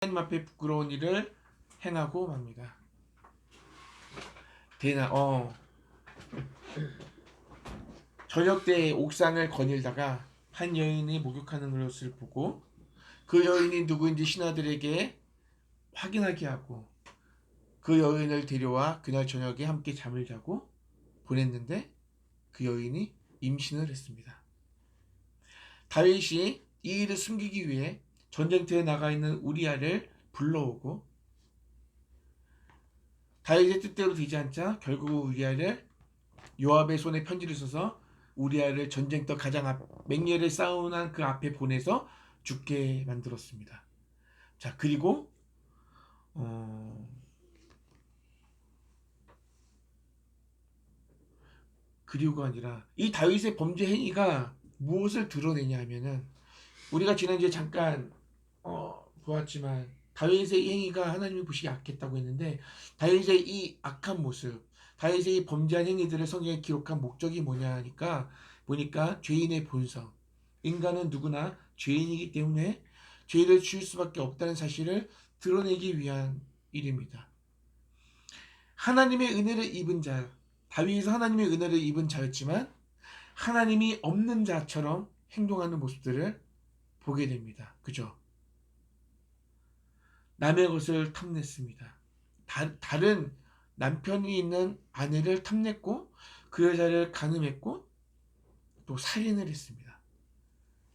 하나님 앞에 부끄러운 일을 행하고 맙니다. 저녁 때 옥상을 거닐다가 한 여인이 목욕하는 것을 보고 그 여인이 누구인지 신하들에게 확인하게 하고 그 여인을 데려와 그날 저녁에 함께 잠을 자고 보냈는데 그 여인이 임신을 했습니다. 다윗이 이 일을 숨기기 위해 전쟁터에 나가 있는 우리아를 불러오고 다윗의 뜻대로 되지 않자 결국 우리아를 요압의 손에 편지를 써서 우리아를 전쟁터 가장 앞 맹렬히 싸우는 그 앞에 보내서 죽게 만들었습니다. 자, 그리고 그리고가 아니라 이 다윗의 범죄 행위가 무엇을 드러내냐 하면은 우리가 지난주에 잠깐 보았지만 다윗의 이 행위가 하나님이 보시기에 악했다고 했는데 다윗의 이 악한 모습, 다윗의 이 범죄한 행위들을 성경에 기록한 목적이 뭐냐 하니까 보니까 죄인의 본성, 인간은 누구나 죄인이기 때문에 죄를 지을 수밖에 없다는 사실을 드러내기 위한 일입니다. 하나님의 은혜를 입은 자, 다윗은 하나님의 은혜를 입은 자였지만 하나님이 없는 자처럼 행동하는 모습들을 보게 됩니다. 그죠? 남의 것을 탐냈습니다. 다른 남편이 있는 아내를 탐냈고 그 여자를 간음했고 또 살인을 했습니다.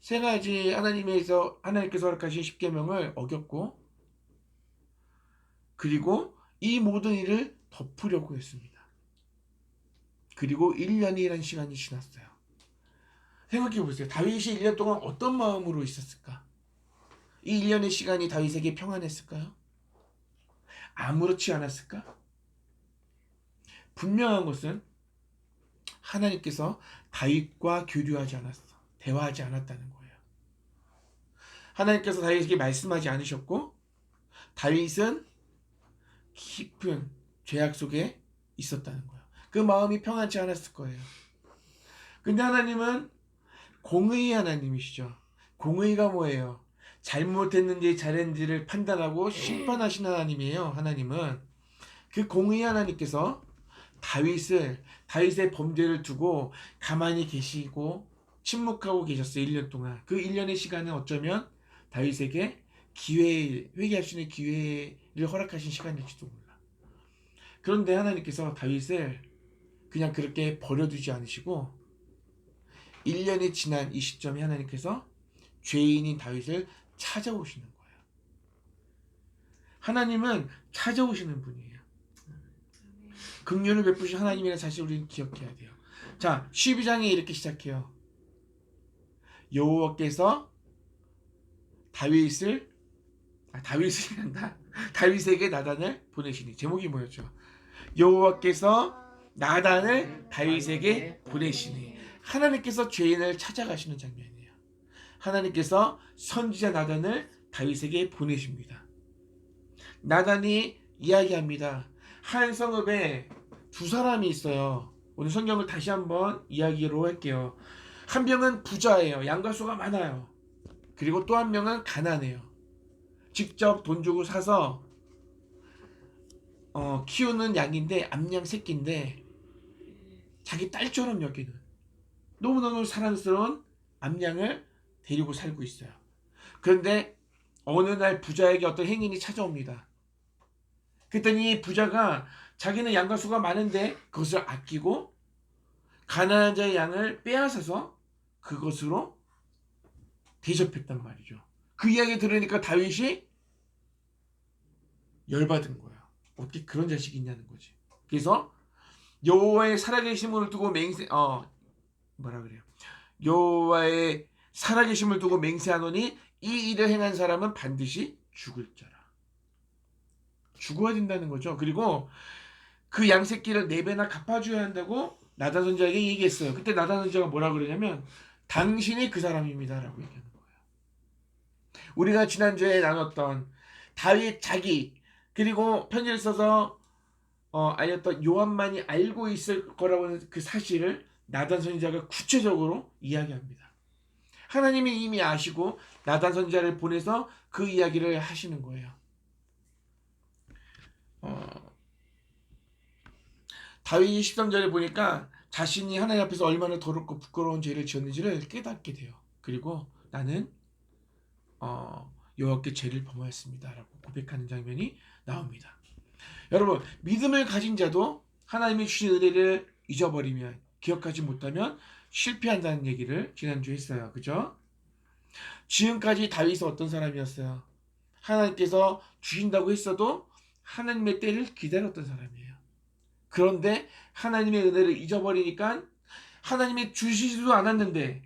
세 가지 하나님께서 허락하신 십계명을 어겼고 그리고 이 모든 일을 덮으려고 했습니다. 그리고 1년이라는 시간이 지났어요. 생각해 보세요. 다윗이 1년 동안 어떤 마음으로 있었을까? 이 1년의 시간이 다윗에게 평안했을까요? 아무렇지 않았을까? 분명한 것은 하나님께서 다윗과 교류하지 않았어. 대화하지 않았다는 거예요. 하나님께서 다윗에게 말씀하지 않으셨고 다윗은 깊은 죄악 속에 있었다는 거예요. 그 마음이 평안치 않았을 거예요. 근데 하나님은 공의의 하나님이시죠. 공의가 뭐예요? 잘못했는지 잘했는지를 판단하고 심판하시는 하나님이에요. 하나님은 그 공의의 하나님께서 다윗의 범죄를 두고 가만히 계시고 침묵하고 계셨어요. 1년 동안. 그 1년의 시간은 어쩌면 다윗에게 회개할 수 있는 기회를 허락하신 시간일지도 몰라. 그런데 하나님께서 다윗을 그냥 그렇게 버려두지 않으시고 1년이 지난 이 시점에 하나님께서 죄인인 다윗을 찾아오시는 거예요. 하나님은 찾아오시는 분이에요. 긍휼을 베푸신 하나님이라는 사실을 우리는 기억해야 돼요. 자, 12장에 이렇게 시작해요. 여호와께서 다윗에게 나단을 보내시니. 제목이 뭐였죠? 여호와께서 나단을 다윗에게 보내시니. 하나님께서 죄인을 찾아가시는 장면이에요. 하나님께서 선지자 나단을 다윗에게 보내십니다. 나단이 이야기합니다. 한 성읍에 두 사람이 있어요. 오늘 성경을 다시 한번 이야기로 할게요. 한 명은 부자예요. 양과 소가 많아요. 그리고 또 한 명은 가난해요. 직접 돈 주고 사서 키우는 양인데 암양 새끼인데 자기 딸처럼 여기는 너무너무 사랑스러운 암양을 데리고 살고 있어요. 그런데 어느 날 부자에게 어떤 행인이 찾아옵니다. 그랬더니 부자가 자기는 양과 소가 많은데 그것을 아끼고 가난한 자의 양을 빼앗아서 그것으로 대접했단 말이죠. 그 이야기 들으니까 다윗이 열받은 거예요. 어떻게 그런 자식이 있냐는 거지. 그래서 여호와의 살아계심을 두고 여호와의 살아계심을 두고 맹세하노니 이 일을 행한 사람은 반드시 죽을 자라. 죽어야 된다는 거죠. 그리고 그 양새끼를 4배나 갚아줘야 한다고 나단 선지자에게 얘기했어요. 그때 나단 선지자가 뭐라 그러냐면 당신이 그 사람입니다 라고 얘기하는 거예요. 우리가 지난주에 나눴던 다윗 자기 그리고 편지를 써서 알렸던 요한만이 알고 있을 거라고 하는 그 사실을 나단 선지자가 구체적으로 이야기합니다. 하나님이 이미 아시고 나단 선지자를 보내서 그 이야기를 하시는 거예요. 다윗이 13절에 보니까 자신이 하나님 앞에서 얼마나 더럽고 부끄러운 죄를 지었는지를 깨닫게 돼요. 그리고 나는 여호와께 죄를 범하였습니다 라고 고백하는 장면이 나옵니다. 여러분, 믿음을 가진 자도 하나님이 주신 은혜를 잊어버리면, 기억하지 못하면 실패한다는 얘기를 지난주에 했어요. 그죠? 지금까지 다윗은 어떤 사람이었어요? 하나님께서 주신다고 했어도 하나님의 때를 기다렸던 사람이에요. 그런데 하나님의 은혜를 잊어버리니까 하나님이 주시지도 않았는데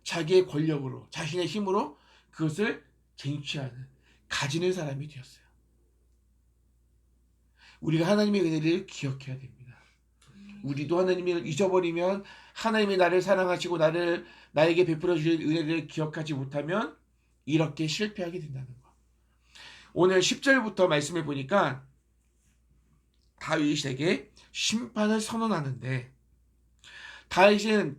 자기의 권력으로, 자신의 힘으로 그것을 쟁취하는, 가지는 사람이 되었어요. 우리가 하나님의 은혜를 기억해야 됩니다. 우리도 하나님을 잊어버리면, 하나님이 나를 사랑하시고 나에게 베풀어 주신 은혜를 기억하지 못하면 이렇게 실패하게 된다는 거. 오늘 10절부터 말씀을 보니까 다윗에게 심판을 선언하는데, 다윗의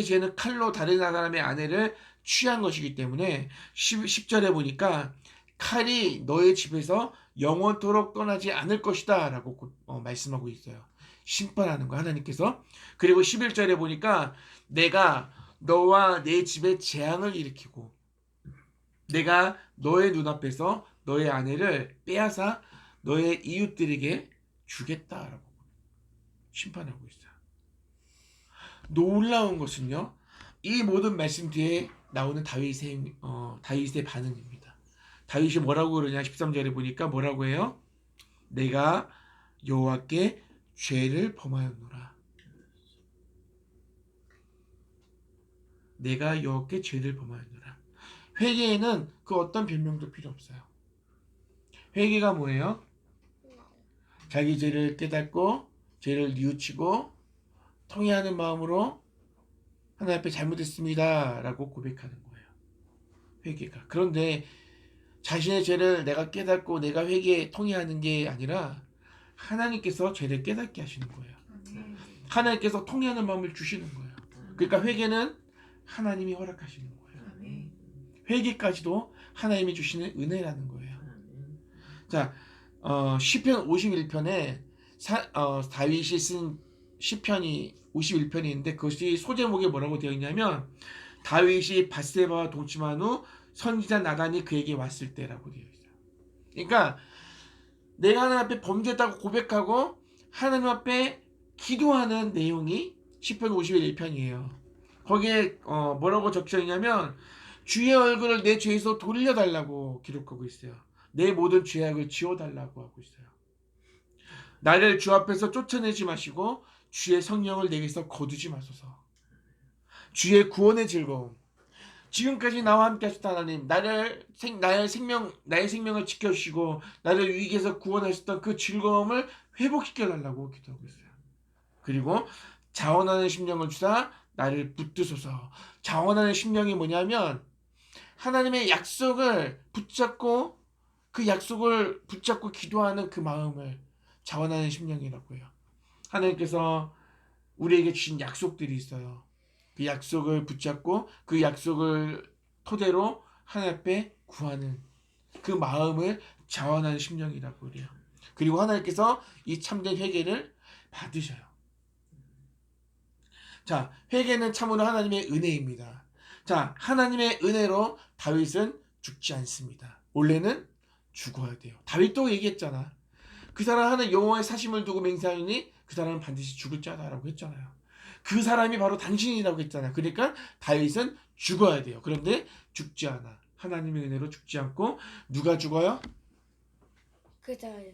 죄는 칼로 다른 사람의 아내를 취한 것이기 때문에 10절에 보니까 칼이 너의 집에서 영원토록 떠나지 않을 것이다 라고 말씀하고 있어요. 심판하는 거, 하나님께서. 그리고 11절에 보니까 내가 너와 내 집에 재앙을 일으키고 내가 너의 눈앞에서 너의 아내를 빼앗아 너의 이웃들에게 주겠다라고 심판하고 있어요. 놀라운 것은요, 이 모든 말씀 뒤에 나오는 다윗의 반응입니다. 다윗이 뭐라고 그러냐, 13절에 보니까 뭐라고 해요? 내가 여호와께 죄를 범하였노라. 내가 여호와께 죄를 범하였노라. 회개에는 그 어떤 변명도 필요 없어요. 회개가 뭐예요? 자기 죄를 깨닫고 죄를 뉘우치고 통회하는 마음으로 하나님 앞에 잘못했습니다 라고 고백하는 거예요. 회개가. 그런데 자신의 죄를 내가 깨닫고 내가 회개에 통회하는 게 아니라 하나님께서 죄를 깨닫게 하시는 거예요. 하나님께서 통회하는 마음을 주시는 거예요. 그러니까 회개는 하나님이 허락하시는 거예요. 회개까지도 하나님이 주시는 은혜라는 거예요. 자, 시편 51편에 다윗이 쓴 시편이 51편이 있는데, 그것이 소제목에 뭐라고 되어 있냐면 다윗이 밧세바와 동침한 후 선지자 나단이 그에게 왔을 때라고 되어 있어요. 그러니까 내가 하나님 앞에 범죄했다고 고백하고 하나님 앞에 기도하는 내용이 시편 51편이에요. 거기에 뭐라고 적혀 있냐면 주의 얼굴을 내 죄에서 돌려달라고 기록하고 있어요. 내 모든 죄악을 지워달라고 하고 있어요. 나를 주 앞에서 쫓아내지 마시고 주의 성령을 내게서 거두지 마소서. 주의 구원의 즐거움, 지금까지 나와 함께 하셨다 하나님, 나의 생명을 지켜주시고 나를 위기에서 구원하셨던 그 즐거움을 회복시켜달라고 기도하고 있어요. 그리고 자원하는 심령을 주사 나를 붙드소서. 자원하는 심령이 뭐냐면 하나님의 약속을 붙잡고 그 약속을 붙잡고 기도하는 그 마음을 자원하는 심령이라고 해요. 하나님께서 우리에게 주신 약속들이 있어요. 그 약속을 붙잡고 그 약속을 토대로 하나님 앞에 구하는 그 마음을 자원하는 심령이라고 그래요. 그리고 하나님께서 이 참된 회개를 받으셔요. 자, 회개는 참으로 하나님의 은혜입니다. 자, 하나님의 은혜로 다윗은 죽지 않습니다. 원래는 죽어야 돼요. 다윗도 얘기했잖아. 그 사람 하는 여호와의 사심을 두고 맹세하니 그 사람은 반드시 죽을 자다라고 했잖아요. 그 사람이 바로 당신이라고 했잖아요. 그러니까 다윗은 죽어야 돼요. 그런데 죽지 않아. 하나님의 은혜로 죽지 않고 누가 죽어요? 그자요.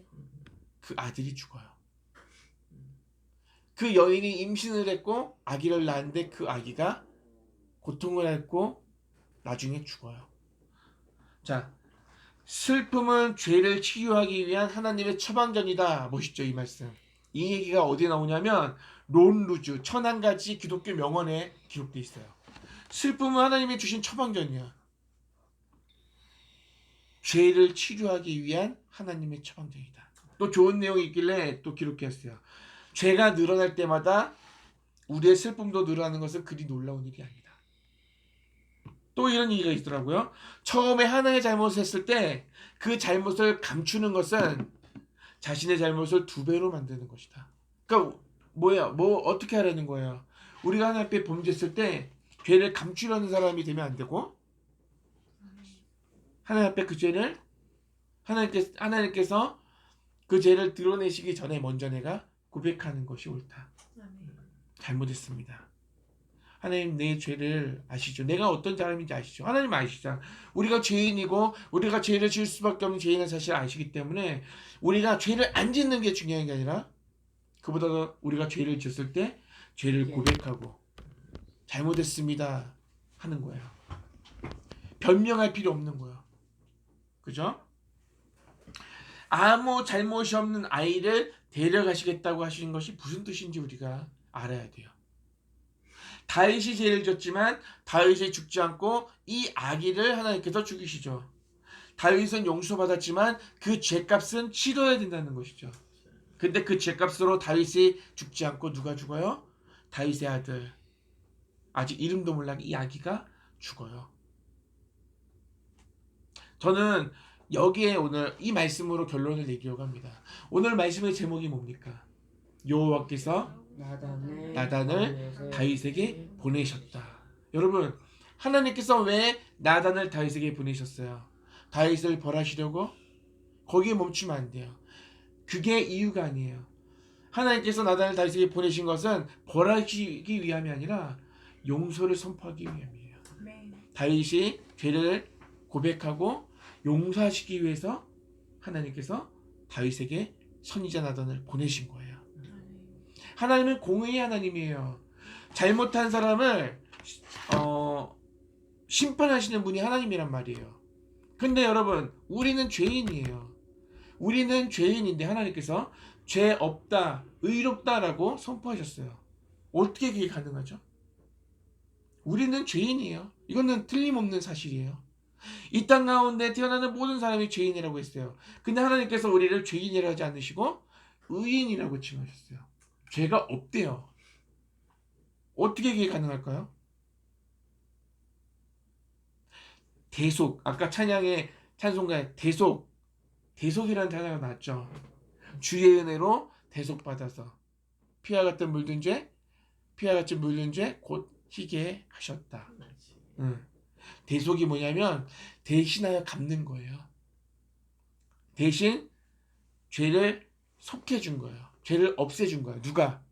그 아들이 죽어요. 그 여인이 임신을 했고 아기를 낳았는데 그 아기가 고통을 했고 나중에 죽어요. 자, 슬픔은 죄를 치유하기 위한 하나님의 처방전이다. 멋있죠, 이 말씀. 이 얘기가 어디에 나오냐면 론 루즈 1001가지 기독교 명언에 기록되어 있어요. 슬픔은 하나님이 주신 처방전이야. 죄를 치료하기 위한 하나님의 처방전이다. 또 좋은 내용이 있길래 또 기록했어요. 죄가 늘어날 때마다 우리의 슬픔도 늘어나는 것은 그리 놀라운 일이 아니다. 또 이런 얘기가 있더라고요. 처음에 하나의 잘못을 했을 때 그 잘못을 감추는 것은 자신의 잘못을 2배로 만드는 것이다. 그러니까 뭐 어떻게 하라는 거예요? 우리가 하나님 앞에 범죄했을 때 죄를 감추려는 사람이 되면 안 되고, 하나님 앞에 그 죄를 하나님께서 그 죄를 드러내시기 전에 먼저 내가 고백하는 것이 옳다. 잘못했습니다. 하나님 내 죄를 아시죠? 내가 어떤 사람인지 아시죠? 하나님 아시죠? 우리가 죄인이고 우리가 죄를 지을 수밖에 없는 죄인의 사실을 아시기 때문에 우리가 죄를 안 짓는 게 중요한 게 아니라, 그보다도 우리가 죄를 지었을 때 죄를 고백하고 잘못했습니다 하는 거예요. 변명할 필요 없는 거예요. 그죠? 아무 잘못이 없는 아이를 데려가시겠다고 하시는 것이 무슨 뜻인지 우리가 알아야 돼요. 다윗이 죄를 졌지만 다윗이 죽지 않고 이 아기를 하나님께서 죽이시죠. 다윗은 용서받았지만 그 죄값은 치러야 된다는 것이죠. 근데 그 죄값으로 다윗이 죽지 않고 누가 죽어요? 다윗의 아들, 아직 이름도 몰라 이 아기가 죽어요. 저는 여기에 오늘 이 말씀으로 결론을 내기려고 합니다. 오늘 말씀의 제목이 뭡니까? 여호와께서 나단을 다윗에게 보내셨다. 여러분, 하나님께서 왜 나단을 다윗에게 보내셨어요? 다윗을 벌하시려고? 거기에 멈추면 안 돼요. 그게 이유가 아니에요. 하나님께서 나단을 다윗에게 보내신 것은 벌하시기 위함이 아니라 용서를 선포하기 위함이에요. 다윗이 죄를 고백하고 용서하시기 위해서 하나님께서 다윗에게 선지자 나단을 보내신 거예요. 하나님은 공의의 하나님이에요. 잘못한 사람을 심판하시는 분이 하나님이란 말이에요. 근데 여러분, 우리는 죄인이에요. 우리는 죄인인데 하나님께서 죄 없다, 의롭다라고 선포하셨어요. 어떻게 그게 가능하죠? 우리는 죄인이에요. 이거는 틀림없는 사실이에요. 이 땅 가운데 태어나는 모든 사람이 죄인이라고 했어요. 근데 하나님께서 우리를 죄인이라고 하지 않으시고 의인이라고 칭하셨어요. 죄가 없대요. 어떻게 그게 가능할까요? 대속, 아까 찬송가에 대속이라는 단어가 나왔죠. 주의 은혜로 대속받아서 피와 같은 물든 죄 곧 희게 하셨다. 대속이 뭐냐면 대신하여 갚는 거예요. 대신 죄를 속해준 거예요. 죄를 없애준 거예요. 누가?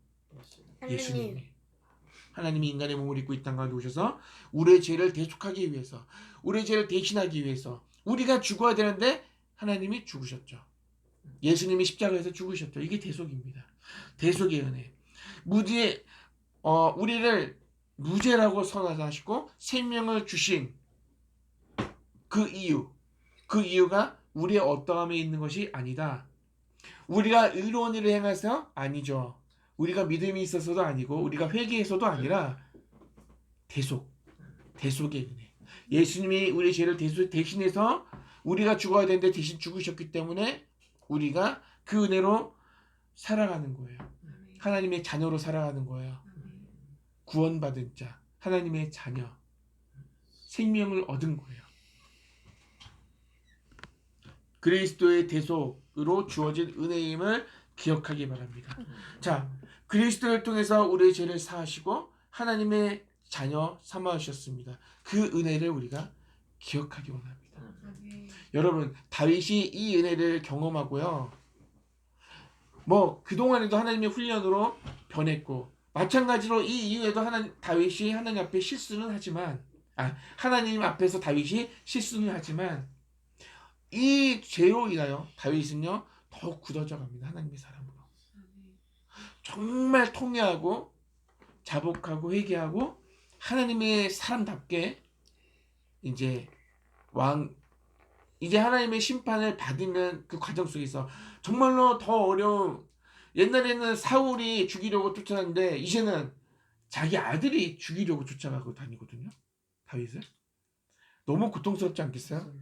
예수님이. 하나님이 인간의 몸을 입고 이 땅 가운데 오셔서 우리의 죄를 대속하기 위해서, 우리의 죄를 대신하기 위해서, 우리가 죽어야 되는데 하나님이 죽으셨죠. 예수님이 십자가에서 죽으셨죠. 이게 대속입니다. 대속의 은혜. 우리를 무죄라고 선언하시고 생명을 주신 그 이유가 우리의 어떠함에 있는 것이 아니다. 우리가 의로운 일을 행해서 아니죠. 우리가 믿음이 있어서도 아니고 우리가 회개해서도 아니라 대속의 은혜. 예수님이 우리의 죄를 대신해서 우리가 죽어야 되는데 대신 죽으셨기 때문에 우리가 그 은혜로 살아가는 거예요. 하나님의 자녀로 살아가는 거예요. 구원받은 자, 하나님의 자녀, 생명을 얻은 거예요. 그리스도의 대속으로 주어진 은혜임을 기억하기 바랍니다. 자, 그리스도를 통해서 우리의 죄를 사하시고 하나님의 자녀 삼아주셨습니다. 그 은혜를 우리가 기억하기 원합니다. 여러분, 다윗이 이 은혜를 경험하고요. 그동안에도 하나님의 훈련으로 변했고, 마찬가지로 이 이후에도 다윗이 하나님 앞에 실수는 하지만, 하나님 앞에서 다윗이 실수는 하지만, 이 죄로 인하여 다윗은요, 더욱 굳어져 갑니다. 하나님의 사람으로. 정말 통회하고, 자복하고, 회개하고, 하나님의 사람답게, 이제 하나님의 심판을 받으면 그 과정 속에서 정말로 더 어려운, 옛날에는 사울이 죽이려고 쫓아갔는데 이제는 자기 아들이 죽이려고 쫓아가고 다니거든요. 다윗을. 너무 고통스럽지 않겠어요?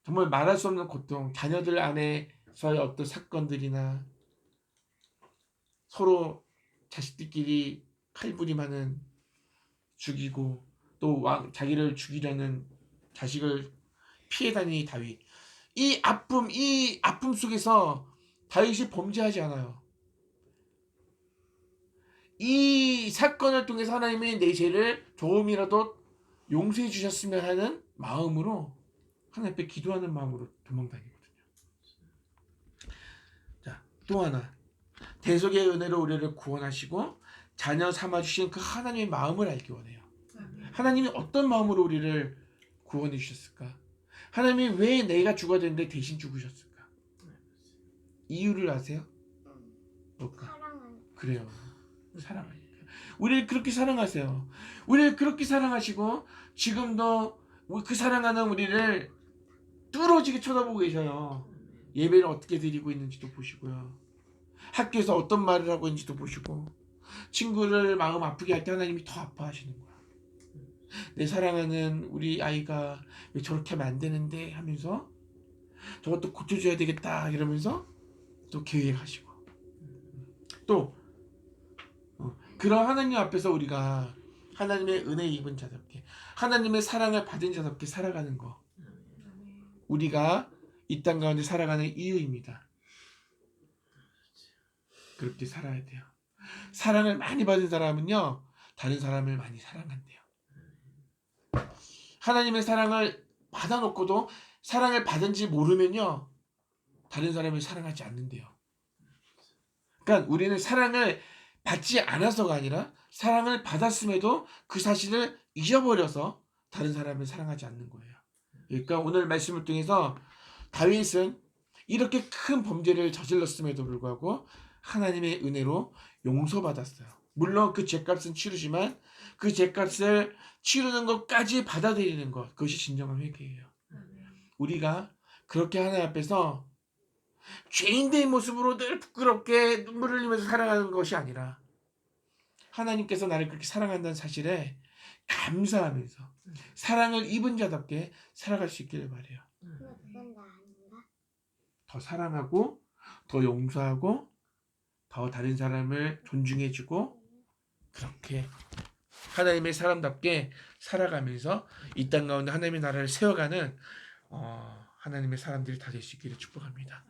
정말 말할 수 없는 고통, 자녀들 안에서의 어떤 사건들이나 서로 자식들끼리 칼부림하는 죽이고 또 자기를 죽이려는 자식을 피해 다니는 다윗. 이 아픔 속에서 다윗이 범죄하지 않아요. 이 사건을 통해서 하나님이 내 죄를 조금이라도 용서해 주셨으면 하는 마음으로 하나님 앞에 기도하는 마음으로 도망다니거든요. 자, 또 하나 대속의 은혜로 우리를 구원하시고 자녀 삼아주신 그 하나님의 마음을 알기 원해요. 하나님이 어떤 마음으로 우리를 구원해 주셨을까? 하나님이 왜 내가 죽어야 되는데 대신 죽으셨을까? 이유를 아세요? 뭘까? 그래요. 사랑하니까. 우리를 그렇게 사랑하세요. 우리를 그렇게 사랑하시고 지금도 그 사랑하는 우리를 뚫어지게 쳐다보고 계셔요. 예배를 어떻게 드리고 있는지도 보시고요. 학교에서 어떤 말을 하고 있는지도 보시고 친구를 마음 아프게 할 때 하나님이 더 아파하시는 거야. 내 사랑하는 우리 아이가 왜 저렇게 하면 안 되는데 하면서 저것도 고쳐줘야 되겠다 이러면서 또 계획하시고 또 그런 하나님 앞에서 우리가 하나님의 은혜 입은 자답게 하나님의 사랑을 받은 자답게 살아가는 거 우리가 이 땅 가운데 살아가는 이유입니다. 그렇게 살아야 돼요. 사랑을 많이 받은 사람은요 다른 사람을 많이 사랑한대요. 하나님의 사랑을 받아놓고도 사랑을 받은지 모르면요 다른 사람을 사랑하지 않는데요. 그러니까 우리는 사랑을 받지 않아서가 아니라 사랑을 받았음에도 그 사실을 잊어버려서 다른 사람을 사랑하지 않는 거예요. 그러니까 오늘 말씀을 통해서 다윗은 이렇게 큰 범죄를 저질렀음에도 불구하고 하나님의 은혜로 용서받았어요. 물론 그 죄값은 치르지만 그 죄값을 치르는 것까지 받아들이는 것 그것이 진정한 회개예요. 우리가 그렇게 하나님 앞에서 죄인된 모습으로 늘 부끄럽게 눈물을 흘리면서 살아가는 것이 아니라 하나님께서 나를 그렇게 사랑한다는 사실에 감사하면서 사랑을 입은 자답게 살아갈 수 있기를 바라요. 더 사랑하고 더 용서하고 더 다른 사람을 존중해주고 그렇게 하나님의 사람답게 살아가면서 이 땅 가운데 하나님의 나라를 세워가는 하나님의 사람들이 다 될 수 있기를 축복합니다.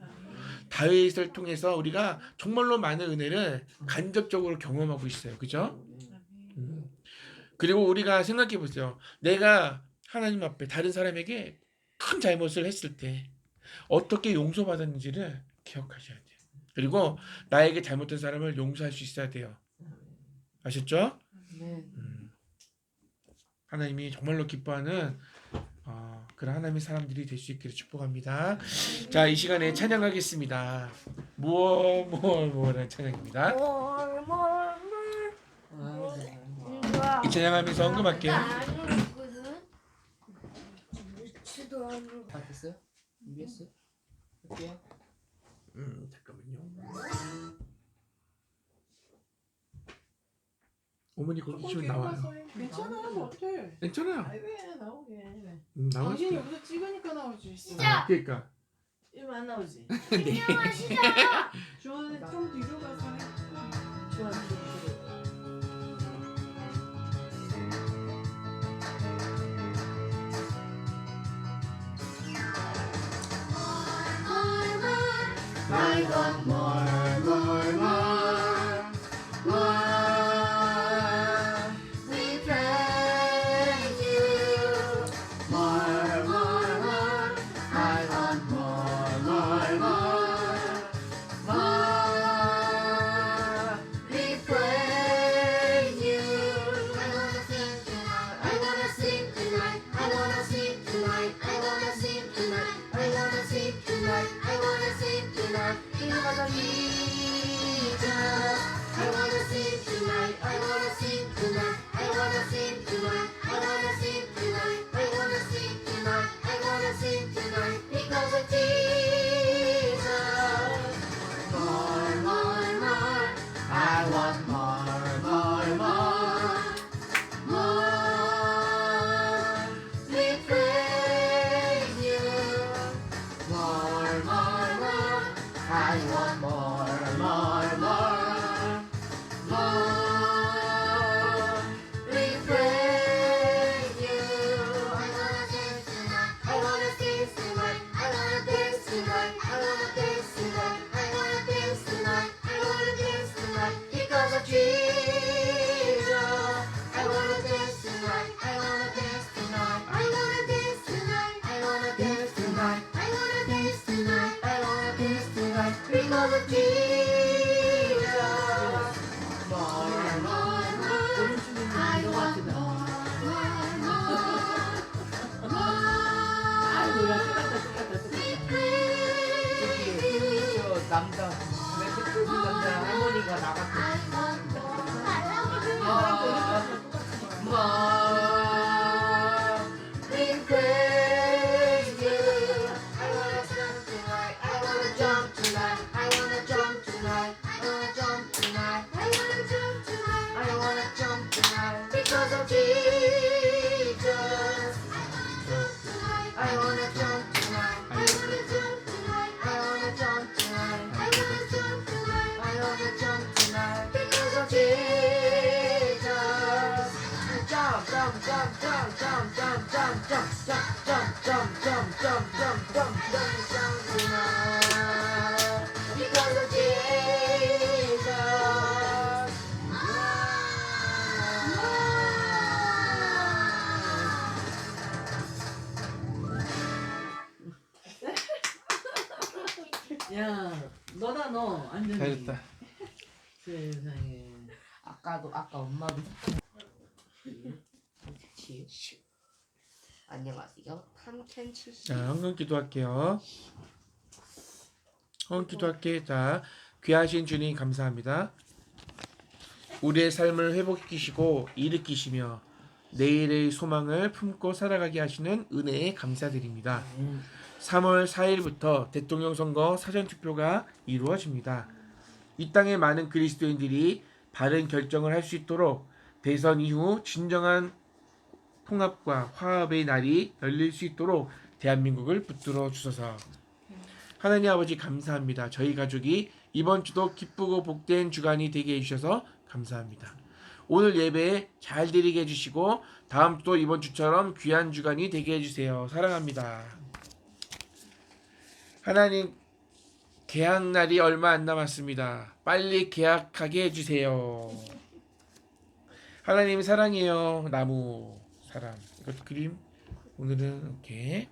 다윗을 통해서 우리가 정말로 많은 은혜를 간접적으로 경험하고 있어요. 그죠? 그리고 우리가 생각해 보세요. 내가 하나님 앞에 다른 사람에게 큰 잘못을 했을 때 어떻게 용서받았는지를 기억하셔야 돼요. 그리고 나에게 잘못된 사람을 용서할 수 있어야 돼요. 아셨죠? 네. 하나님이 정말로 기뻐하는 그런 하나님의 사람들이 될 수 있기를 축복합니다. 자, 이 시간에 찬양하겠습니다. 무엇라는 찬양입니다. 이 찬양하면서 언급할게요. 다 됐어요? 준비했어요? 할게요. 잠깐만요. 어머니 거기 지금 나와요. 괜찮아, 뭐 어떡해. 괜찮아요. 아이 왜 나오게. 나올 당신이 수. 여기서 찍으니까 나오지. 그러니까. 이러면 안 나오지. 네. 주원이 좀 뒤로 가서 해. 주원 좀 I want more. We praise you. More. I want more. We praise you. I wanna sing tonight. I wanna sing tonight. I wanna sing tonight. I wanna sing tonight. I wanna sing tonight. Because of Jesus. I wanna sing tonight. I wanna sing tonight. I wanna sing tonight. I wanna sing tonight. I wanna sing tonight. I wanna sing tonight. Because of Jesus. More. I want more. More. We pray. Because of Jesus. 야, 너다 너 완전히. 잘했다. 세상에. 아까 엄마도 그렇지. 안녕하세요. 탐켄치씨. 자, 헌금 기도할게요. 헌금 기도할게. 자, 귀하신 주님 감사합니다. 우리의 삶을 회복시키시고 일으키시며 내일의 소망을 품고 살아가게 하시는 은혜에 감사드립니다. 3월 4일부터 대통령 선거 사전투표가 이루어집니다. 이 땅의 많은 그리스도인들이 바른 결정을 할 수 있도록 대선 이후 진정한 통합과 화합의 날이 열릴 수 있도록 대한민국을 붙들어 주소서. 하나님 아버지 감사합니다. 저희 가족이 이번 주도 기쁘고 복된 주간이 되게 해주셔서 감사합니다. 오늘 예배 잘 드리게 해주시고 다음 주도 이번 주처럼 귀한 주간이 되게 해주세요. 사랑합니다. 하나님, 계약 날이 얼마 안 남았습니다. 빨리 계약하게 해주세요. 하나님 사랑해요. 나무 사랑. 이것 그림. 오늘은 이렇게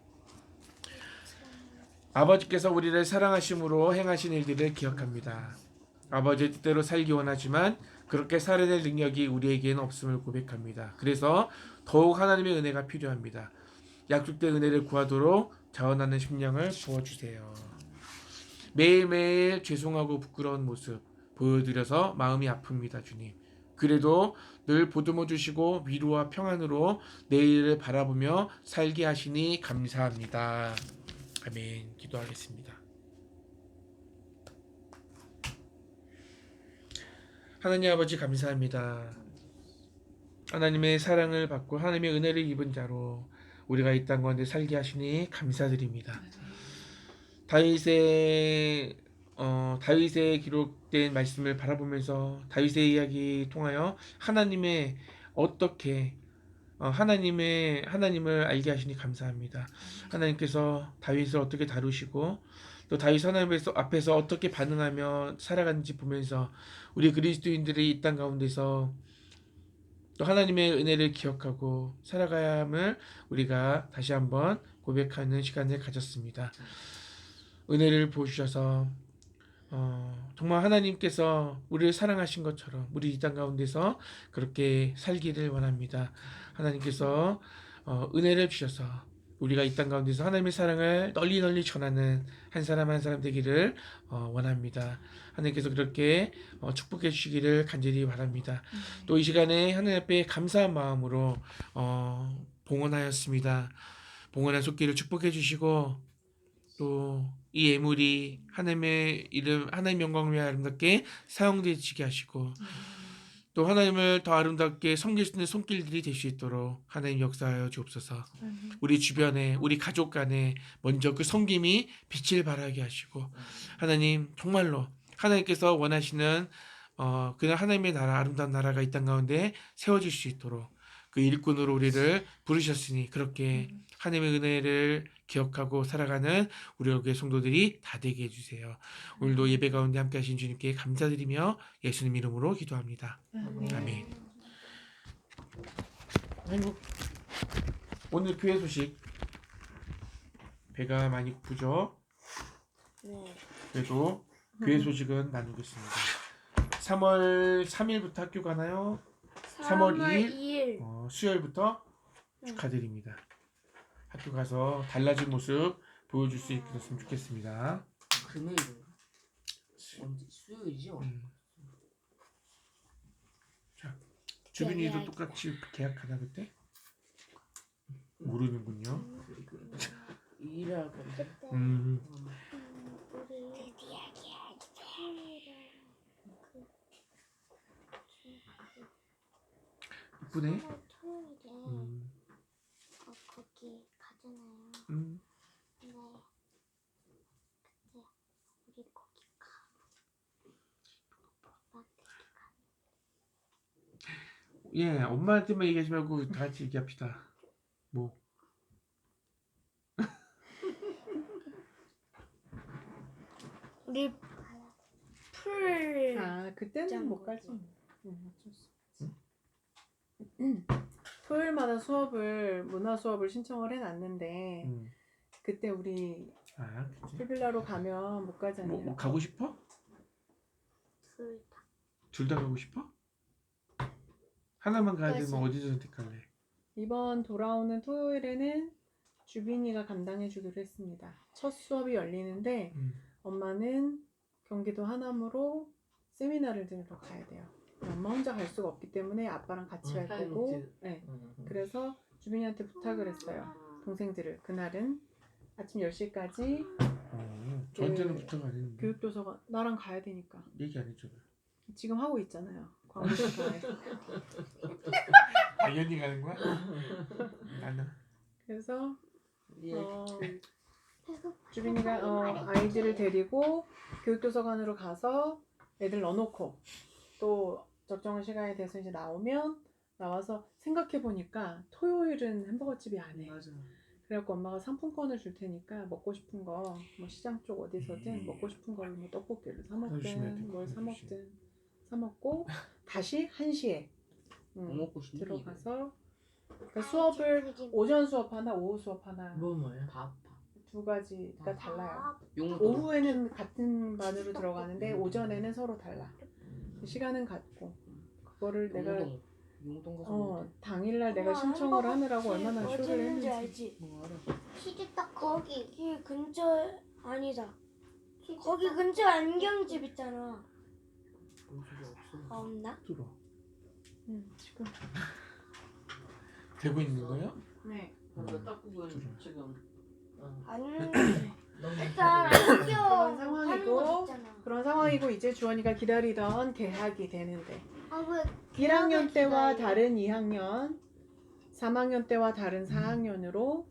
아버지께서 우리를 사랑하심으로 행하신 일들을 기억합니다. 아버지의 뜻대로 살기 원하지만 그렇게 살아낼 능력이 우리에게는 없음을 고백합니다. 그래서 더욱 하나님의 은혜가 필요합니다. 약속된 은혜를 구하도록 자원하는 심령을 부어주세요. 매일매일 죄송하고 부끄러운 모습 보여드려서 마음이 아픕니다. 주님. 그래도 늘 보듬어 주시고 위로와 평안으로 내일을 바라보며 살게 하시니 감사합니다. 아멘. 기도하겠습니다. 하나님 아버지 감사합니다. 하나님의 사랑을 받고 하나님의 은혜를 입은 자로 우리가 이 땅 가운데 살게 하시니 감사드립니다. 다윗의 기록된 말씀을 바라보면서 다윗의 이야기 통하여 하나님의 어떻게 하나님을 알게 하시니 감사합니다. 하나님께서 다윗을 어떻게 다루시고 또 다윗 하나님 앞에서 어떻게 반응하며 살아가는지 보면서 우리 그리스도인들이 이 땅 가운데서 또 하나님의 은혜를 기억하고 살아가야 함을 우리가 다시 한번 고백하는 시간을 가졌습니다. 은혜를 보여주셔서 정말 하나님께서 우리를 사랑하신 것처럼 우리 이 땅 가운데서 그렇게 살기를 원합니다. 하나님께서 은혜를 주셔서 우리가 이 땅 가운데서 하나님의 사랑을 널리 전하는 한 사람 한 사람 되기를 원합니다. 하나님께서 그렇게 축복해 주시기를 간절히 바랍니다. 또 이 시간에 하나님 앞에 감사한 마음으로 봉헌하였습니다. 봉헌한 손길을 축복해 주시고 또 이 예물이 하나님의 이름, 하나님 영광을 위해 아름답게 사용되게 하시고 또 하나님을 더 아름답게 섬길 수 있는 손길들이 될 수 있도록 하나님 역사하여 주옵소서. 우리 주변에 우리 가족 간에 먼저 그 섬김이 빛을 발하게 하시고 하나님 정말로 하나님께서 원하시는 그냥 하나님의 나라 아름다운 나라가 이 땅 가운데 세워질 수 있도록 그 일꾼으로 우리를 부르셨으니 그렇게 하나님의 은혜를 기억하고 살아가는 우리 교회 성도들이 다 되게 해주세요. 오늘도 예배 가운데 함께 하신 주님께 감사드리며 예수님 이름으로 기도합니다. 아멘. 아이고, 오늘 교회 소식 배가 많이 고프죠? 네. 그래도 교회 소식은 나누겠습니다. 3월 3일부터 학교 가나요? 3월 2일 수요일부터 축하드립니다. 학교 가서 달라진 모습 보여줄 수 있게 됐으면 좋겠습니다. 금요일은 언제? 수요일이죠? 자, 주빈이도 똑같이 계약하나 그때? 모르는군요. 일할 건데. 이쁘네. 토요일에 거기 가잖아요. 음. 근데 그때 우리 거기 가. 예, 엄마한테만 얘기하지 말고 다 같이 얘기합시다. 뭐 우리 풀 그때는 못 가지. 짱. 어쩔 수 없지. 토요일마다 수업을 문화 수업을 신청을 해놨는데 그때 우리 아, 그치. 풀빌라로 가면 못 가잖아요. 뭐 가고 싶어? 둘 다. 둘 다 가고 싶어? 하나만 가야 그치. 되면 어디서 선택할래? 이번 돌아오는 토요일에는 주빈이가 감당해주기로 했습니다. 첫 수업이 열리는데 엄마는 경기도 하남으로 세미나를 들으러 가야 돼요. 엄마 혼자 갈 수가 없기 때문에 아빠랑 같이 갈 거고 네. 그래서 주빈이한테 부탁을 했어요. 동생들을 그날은 아침 10시까지 저한테는 부탁 안 했는데 교육도서관 나랑 가야 되니까 얘기 안 해줘요. 지금 하고 있잖아요. 광고도서관에. 당연히 가는 거야? 나는 그래서 예. 주빈이가 아이들을 데리고 교육도서관으로 가서 애들 넣어놓고 또 적정한 시간이 돼서 이제 나와서 생각해보니까 토요일은 햄버거집이 안 해. 맞아. 그래갖고 엄마가 상품권을 줄 테니까 먹고 싶은 거 뭐 시장 쪽 어디서든 먹고 싶은 걸로 뭐 떡볶이를 사 조심해야 돼. 먹든 뭘 사 먹든 사 먹고 다시 1시에 뭐 먹고 싶니? 들어가서 그러니까 수업을 오전 수업 하나 오후 수업 하나 뭐야? 밥. 두 가지가 달라요. 용도. 오후에는 같은 반으로 들어가는데 오전에는 서로 달라. 시간은 같고 그거를 내가 용동 가서 당일날 내가 신청을 하느라고 얼마나 쇼를 어디있는지 했는지. 알지? 뭐 알아? 시집 딱 거기 근처 아니다. 거기 근처 안경집 있잖아. 본 적이 없어. 아, 없나? 들어. 지금 되고 있는 거예요? 네. 근데 떡국은 들어. 지금 아니 너무 일단 그런 안경 상황이고. 하는 거 있잖아. 그런 상황이고 이제 주원이가 기다리던 개학이 되는데 아왜 1학년 때와 기다려? 다른 2학년, 3학년 때와 다른 4학년으로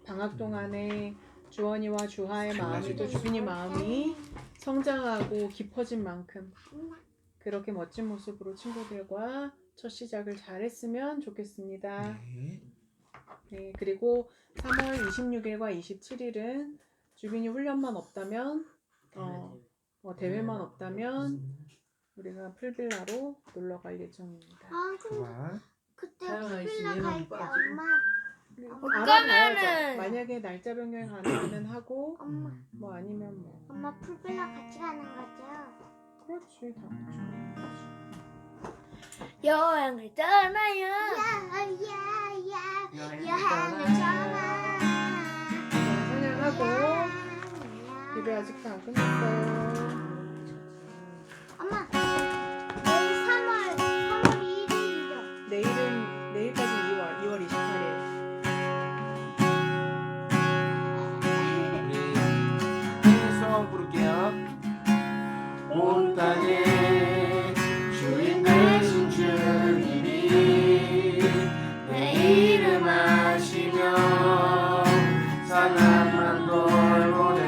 방학 동안에 주원이와 주하의 마음이 또 주빈이 마음이 성장하고 깊어진 만큼 그렇게 멋진 모습으로 친구들과 첫 시작을 잘했으면 좋겠습니다. 네. 네, 그리고 3월 26일과 27일은 주빈이 훈련만 없다면 대회만 없다면 우리가 풀빌라로 놀러 갈 예정입니다. 아 근데 좋아. 그때 다양한 풀빌라 있으면 갈때 빠지고. 엄마 알아봐야죠. 만약에 날짜 변경이 가능하면 하고 엄마 뭐 아니면 뭐 엄마 풀빌라 같이 가는 거죠? 그렇지 다 그렇죠. 여행을 떠나요. 여행을 여행을 떠나. 사냥하고 집에 아직도 안 끝났어요. 엄마 내일 3월 1일이죠. 내일까지 2월 28일. 우리 해서 부를게요. 온 땅에 주인 되신 주님이 내 이름 아시며 사랑만 돌보네.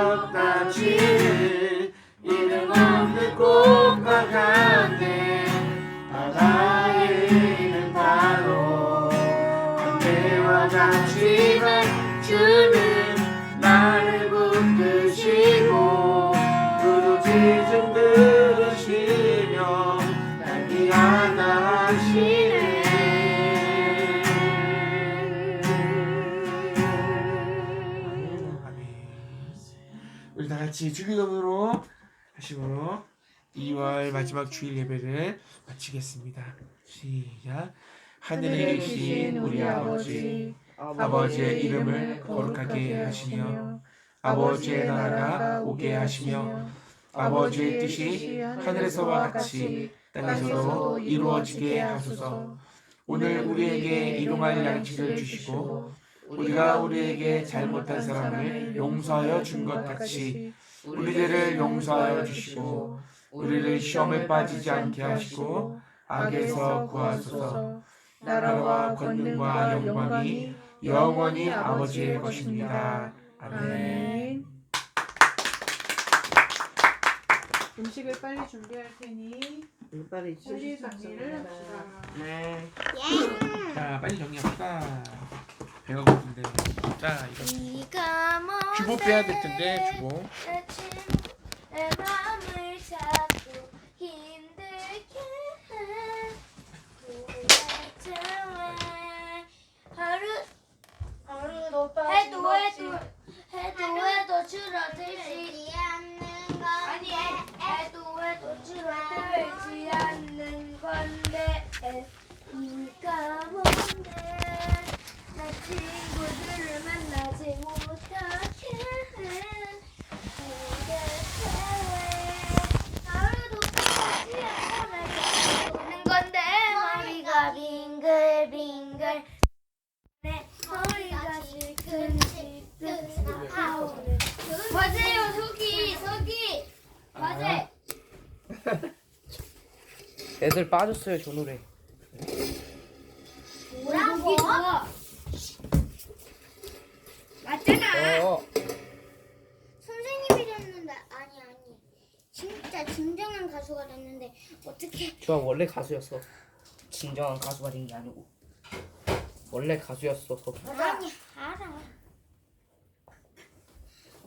걷다 치는 이름 없는 꽃과 같네. 바다의 이름 바로 안개와 같지만 주는 나를 붙드시고 부르짖음 들으시며 날 위하다 하시네. 우리 다 같이 주기도문으로 하시고 2월 마지막 주일 예배를 마치겠습니다. 시작. 하늘에 계신 우리 아버지, 아버지의 이름을 거룩하게 하시며 아버지의 나라가 오게 하시며 아버지의 뜻이 하늘에서와 같이 땅에서도 이루어지게 하소서. 오늘 우리에게 일용할 양식을 주시고 우리가 우리에게 잘못한 사람을 용서하여 준 것 같이 우리 죄를 용서하여 주시고 우리를 시험에 빠지지 않게 하시고 악에서 구하소서. 나라와 권능과 영광이 영원히 아버지의 것입니다. 아멘. 음식을 빨리 준비할 테니 빨리 빨리 정리를 합시다. 네. 자, 빨리 정리합시다. 배가 고픈데. 자, 이거 주보 빼야 될 텐데 주보. 내 마음을 자꾸 힘들게 해. 도대체 왜 하루도 해도 줄어들지 않는 건데 아니 해도 줄어들지 않는 건데 이유가 뭔데 나 친구들을 만나지 못하게 해. 도대체 왜 하루도 끝나지 않고 날 오는 건데 머리가 빙글빙글 내 머리가 지끈지끈 아파오는 맞아요 속이 맞아. 애들 빠졌어요 저 노래. 뭐라고? 맞잖아. 선생님이 됐는데 아니 진짜 진정한 가수가 됐는데 어떻게 저 원래 가수였어. 진정한 가수가 된 게 아니고 원래 가수였어. 아니 알아.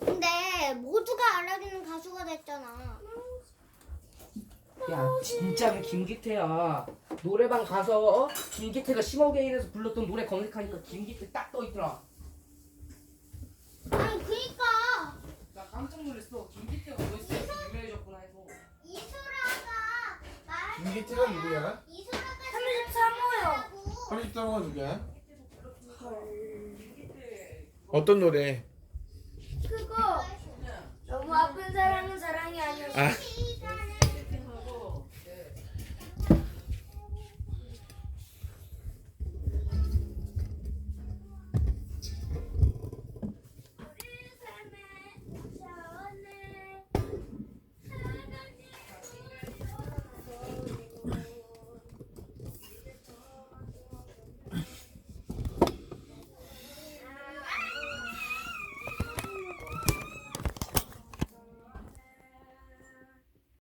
근데 모두가 알아듣는 가수가 됐잖아. 야 진짜 김기태야. 노래방 가서 김기태가 심어게인에서 불렀던 노래 검색하니까 김기태 딱 떠있더라. 아니 그니까 나 깜짝 놀랐어. 김기태가 벌써 이렇게 유명해졌구나 해서. 이소라가 김기태가 누구야? 이소라가 33호요. 33호가 누구야? 어떤 노래? 그거 너무 아픈 사랑은 사랑이 아니었어. 아,